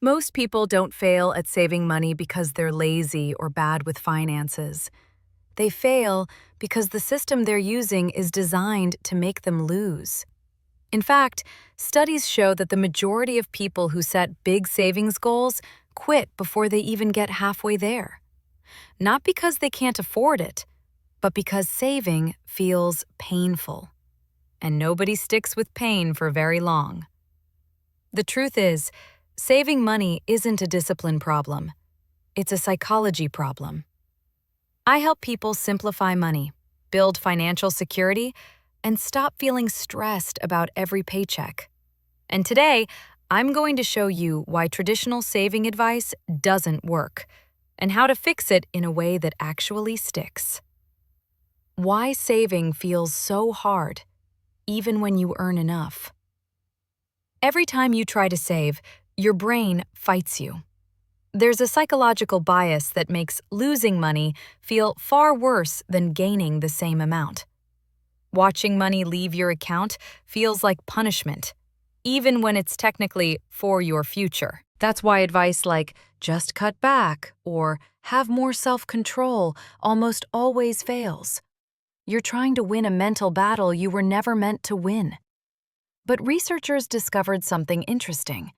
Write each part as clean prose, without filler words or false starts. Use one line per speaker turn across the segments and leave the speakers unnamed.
Most people don't fail at saving money because they're lazy or bad with finances. They fail because the system they're using is designed to make them lose. In fact, studies show that the majority of people who set big savings goals quit before they even get halfway there. Not because they can't afford it, but because saving feels painful. And nobody sticks with pain for very long. The truth is, saving money isn't a discipline problem. It's a psychology problem. I help people simplify money, build financial security, and stop feeling stressed about every paycheck. And today, I'm going to show you why traditional saving advice doesn't work and how to fix it in a way that actually sticks. Why saving feels so hard, even when you earn enough. Every time you try to save, your brain fights you. There's a psychological bias that makes losing money feel far worse than gaining the same amount. Watching money leave your account feels like punishment, even when it's technically for your future. That's why advice like, just cut back, or have more self-control almost always fails. You're trying to win a mental battle you were never meant to win. But researchers discovered something interesting.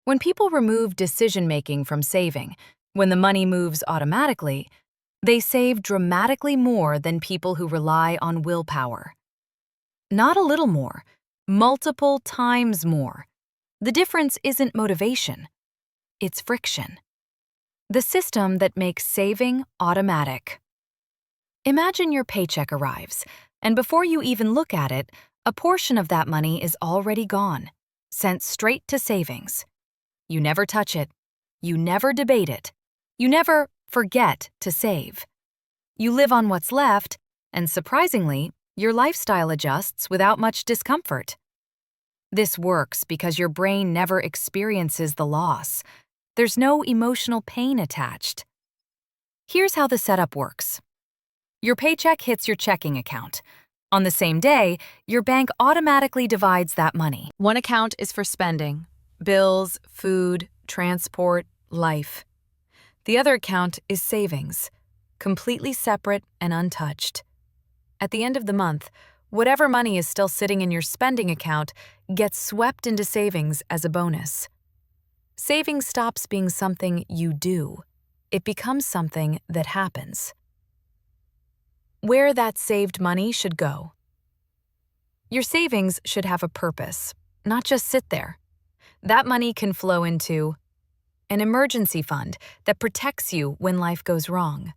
When people remove decision-making from saving, when the money moves automatically, they save dramatically more than people who rely on willpower. Not a little more, multiple times more. The difference isn't motivation, it's friction. The system that makes saving automatic. Imagine your paycheck arrives, and before you even look at it, a portion of that money is already gone, sent straight to savings. You never touch it. You never debate it. You never forget to save. You live on what's left, and surprisingly, your lifestyle adjusts without much discomfort. This works because your brain never experiences the loss. There's no emotional pain attached. Here's how the setup works. Your paycheck hits your checking account. On the same day, your bank automatically divides that money. One account is for spending. Bills, food, transport, life. The other account is savings, completely separate and untouched. At the end of the month, whatever money is still sitting in your spending account gets swept into savings as a bonus. Savings stops being something you do. It becomes something that happens. Where that saved money should go. Your savings should have a purpose, not just sit there. That money can flow into an emergency fund that protects you when life goes wrong,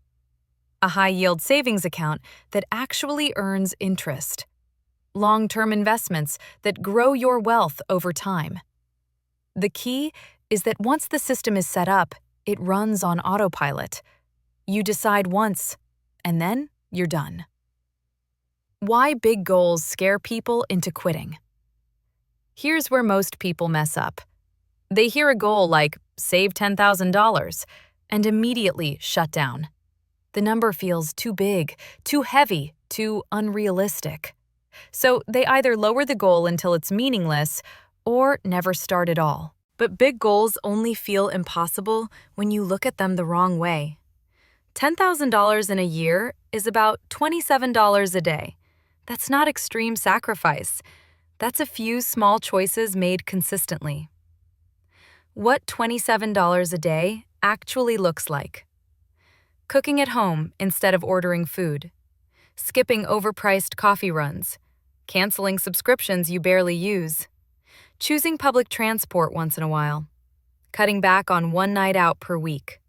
a high-yield savings account that actually earns interest, long-term investments that grow your wealth over time. The key is that once the system is set up, it runs on autopilot. You decide once, and then you're done. Why big goals scare people into quitting. Here's where most people mess up. They hear a goal like, save $10,000, and immediately shut down. The number feels too big, too heavy, too unrealistic. So they either lower the goal until it's meaningless or never start at all. But big goals only feel impossible when you look at them the wrong way. $10,000 in a year is about $27 a day. That's not extreme sacrifice. That's a few small choices made consistently. What $27 a day actually looks like. Cooking at home instead of ordering food. Skipping overpriced coffee runs. Canceling subscriptions you barely use. Choosing public transport once in a while. Cutting back on one night out per week.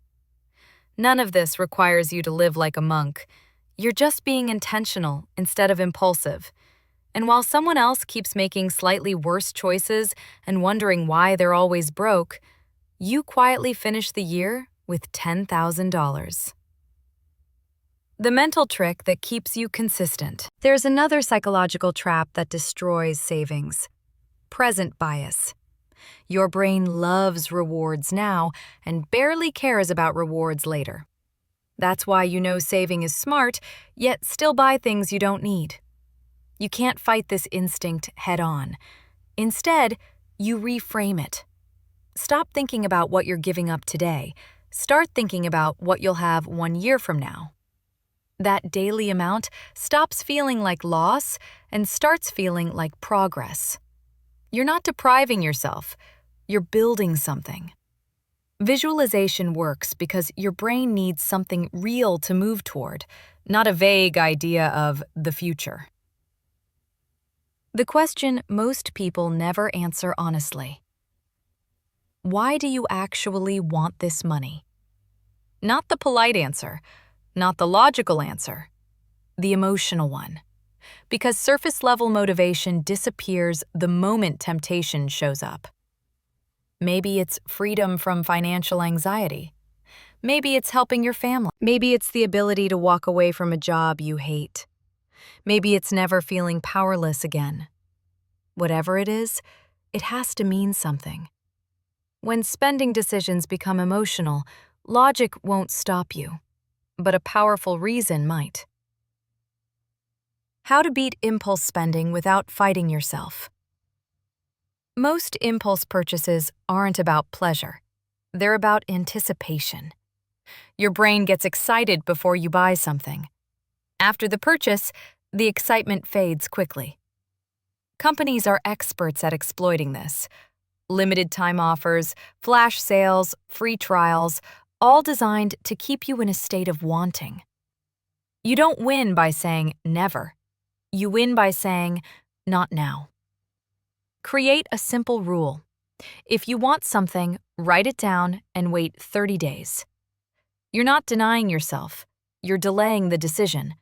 None of this requires you to live like a monk. You're just being intentional instead of impulsive. And while someone else keeps making slightly worse choices and wondering why they're always broke, you quietly finish the year with $10,000. The mental trick that keeps you consistent. There's another psychological trap that destroys savings. Present bias. Your brain loves rewards now and barely cares about rewards later. That's why you know saving is smart, yet still buy things you don't need. You can't fight this instinct head-on. Instead, you reframe it. Stop thinking about what you're giving up today. Start thinking about what you'll have 1 year from now. That daily amount stops feeling like loss and starts feeling like progress. You're not depriving yourself, you're building something. Visualization works because your brain needs something real to move toward, not a vague idea of the future. The question most people never answer honestly: why do you actually want this money? Not the polite answer, not the logical answer, the emotional one. Because surface-level motivation disappears the moment temptation shows up. Maybe it's freedom from financial anxiety. Maybe it's helping your family. Maybe it's the ability to walk away from a job you hate. Maybe it's never feeling powerless again. Whatever it is, it has to mean something. When spending decisions become emotional, logic won't stop you, but a powerful reason might. How to beat impulse spending without fighting yourself. Most impulse purchases aren't about pleasure. They're about anticipation. Your brain gets excited before you buy something. After the purchase, the excitement fades quickly. Companies are experts at exploiting this. Limited time offers, flash sales, free trials, all designed to keep you in a state of wanting. You don't win by saying never. You win by saying not now. Create a simple rule. If you want something, write it down and wait 30 days. You're not denying yourself, you're delaying the decision.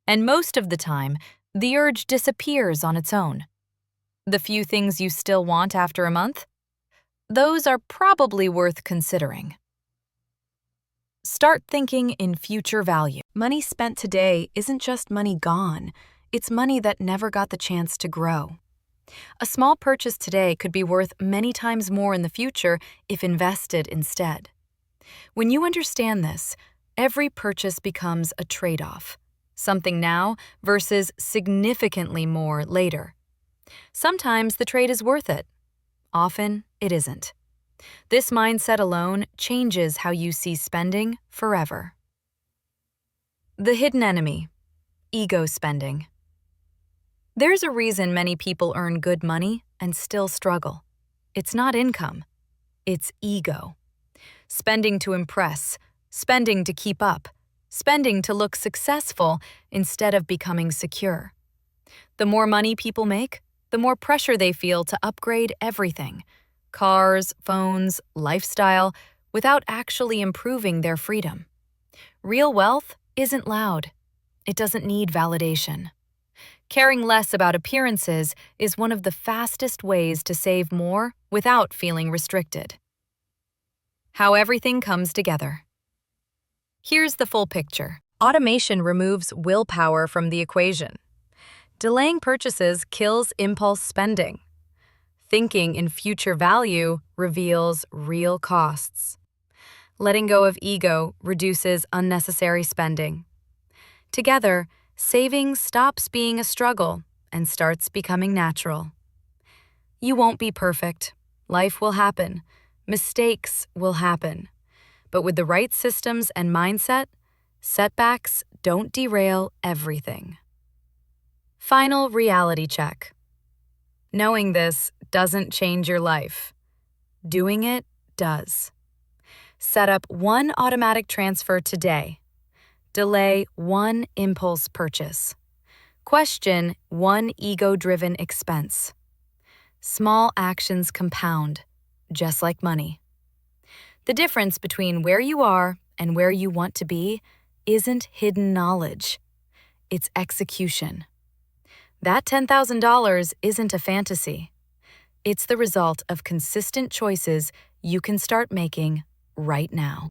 And most of the time, the urge disappears on its own. The few things you still want after a month? Those are probably worth considering. Start thinking in future value. Money spent today isn't just money gone, it's money that never got the chance to grow. A small purchase today could be worth many times more in the future if invested instead. When you understand this, every purchase becomes a trade-off. Something now versus significantly more later. Sometimes the trade is worth it. Often, it isn't. This mindset alone changes how you see spending forever. The hidden enemy: ego spending. There's a reason many people earn good money and still struggle. It's not income. It's ego. Spending to impress, spending to keep up, spending to look successful instead of becoming secure. The more money people make, the more pressure they feel to upgrade everything: cars, phones, lifestyle, without actually improving their freedom. Real wealth isn't loud. It doesn't need validation. Caring less about appearances is one of the fastest ways to save more without feeling restricted. How everything comes together. Here's the full picture. Automation removes willpower from the equation. Delaying purchases kills impulse spending. Thinking in future value reveals real costs. Letting go of ego reduces unnecessary spending. Together, saving stops being a struggle and starts becoming natural. You won't be perfect. Life will happen. Mistakes will happen. But with the right systems and mindset, setbacks don't derail everything. Final reality check. Knowing this doesn't change your life. Doing it does. Set up one automatic transfer today. Delay one impulse purchase. Question one ego-driven expense. Small actions compound, just like money. The difference between where you are and where you want to be isn't hidden knowledge. It's execution. That $10,000 isn't a fantasy. It's the result of consistent choices you can start making right now.